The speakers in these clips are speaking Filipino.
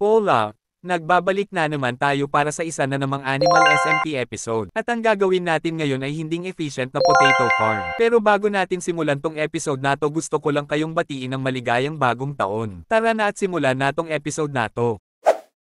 Hola! Nagbabalik na naman tayo para sa isa na namang Animal SMP episode. At ang gagawin natin ngayon ay hinding efficient na potato farm. Pero bago natin simulan tong episode na to, gusto ko lang kayong batiin ng maligayang bagong taon. Tara na at simulan na tong episode na to.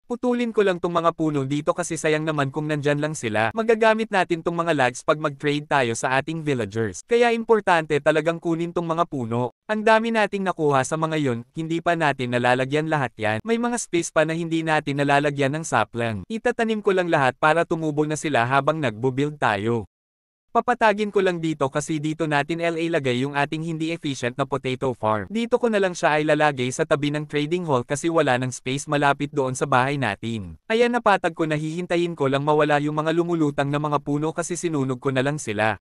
Putulin ko lang tong mga puno dito kasi sayang naman kung nandyan lang sila. Magagamit natin tong mga lags pag mag-trade tayo sa ating villagers. Kaya importante talagang kunin tong mga puno. Ang dami nating nakuha sa mga yon, hindi pa natin nalalagyan lahat yan. May mga space pa na hindi natin nalalagyan ng sapling. Itatanim ko lang lahat para tumubo na sila habang nagbo-build tayo. Papatagin ko lang dito kasi dito natin ilalagay yung ating hindi efficient na potato farm. Dito ko na lang siya ay lalagay sa tabi ng trading hall kasi wala ng space malapit doon sa bahay natin. Ayan, napatag ko na, hihintayin ko lang mawala yung mga lumulutang na mga puno kasi sinunog ko na lang sila.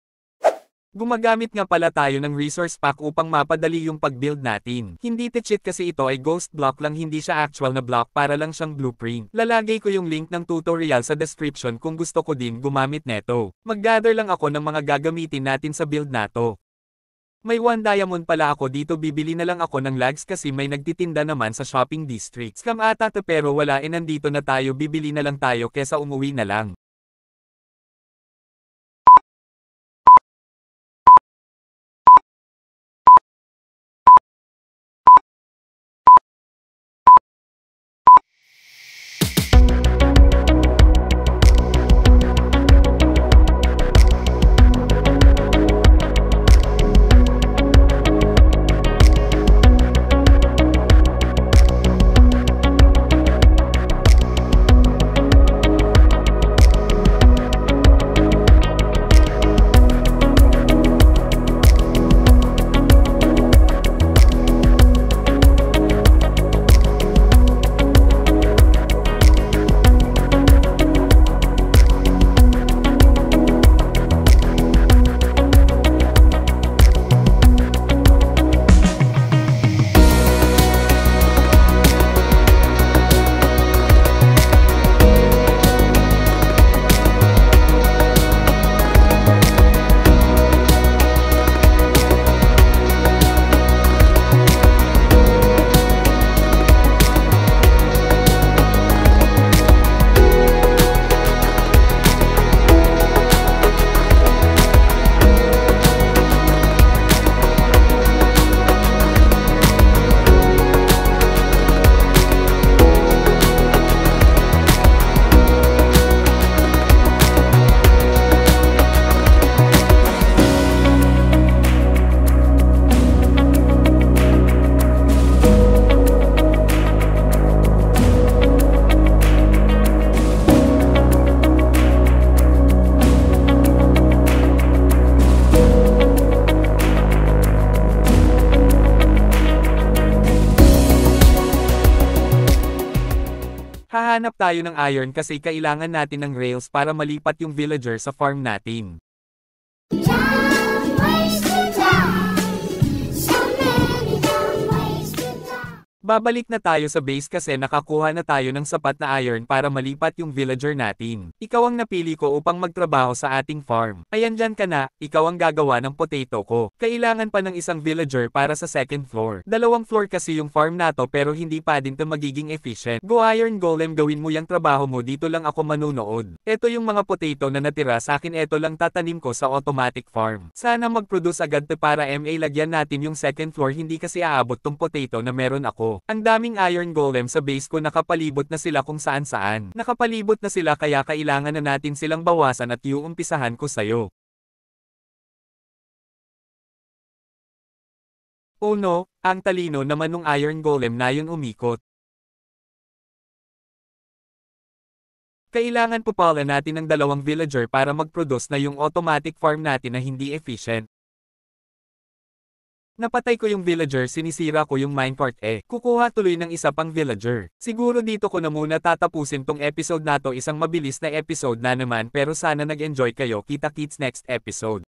Gumagamit nga pala tayo ng resource pack upang mapadali yung pag-build natin. Hindi cheat kasi ito ay ghost block lang, hindi siya actual na block, para lang siyang blueprint. Lalagay ko yung link ng tutorial sa description kung gusto ko din gumamit neto. Mag-gather lang ako ng mga gagamitin natin sa build nato. May 1 diamond pala ako dito, bibili na lang ako ng lags kasi may nagtitinda naman sa shopping district. Scam ata to pero wala, nandito na tayo, bibili na lang tayo kesa umuwi na lang. Hahanap tayo ng iron kasi kailangan natin ng rails para malipat yung villager sa farm natin. Babalik na tayo sa base kasi nakakuha na tayo ng sapat na iron para malipat yung villager natin. Ikaw ang napili ko upang magtrabaho sa ating farm. Ayan, dyan ka na, ikaw ang gagawa ng potato ko. Kailangan pa ng isang villager para sa second floor. 2 floor kasi yung farm nato pero hindi pa din to magiging efficient. Go Iron Golem, gawin mo yung trabaho mo, dito lang ako manunood. Eto yung mga potato na natira sa akin, eto lang tatanim ko sa automatic farm. Sana mag-produce agad to para lagyan natin yung second floor, hindi kasi aabot tong potato na meron ako. Ang daming iron golem sa base ko, nakapalibot na sila kung saan saan. Nakapalibot na sila kaya kailangan na natin silang bawasan at iuumpisahan ko sayo. Oh no, ang talino naman nung iron golem na yun umikot. Kailangan pupala natin ng 2 villager para mag-produce na yung automatic farm natin na hindi efficient. Napatay ko yung villager, sinisira ko yung minecart kukuha tuloy ng isa pang villager. Siguro dito ko na muna tatapusin tong episode na to, isang mabilis na episode na naman pero sana nag-enjoy kayo, kita-kits next episode.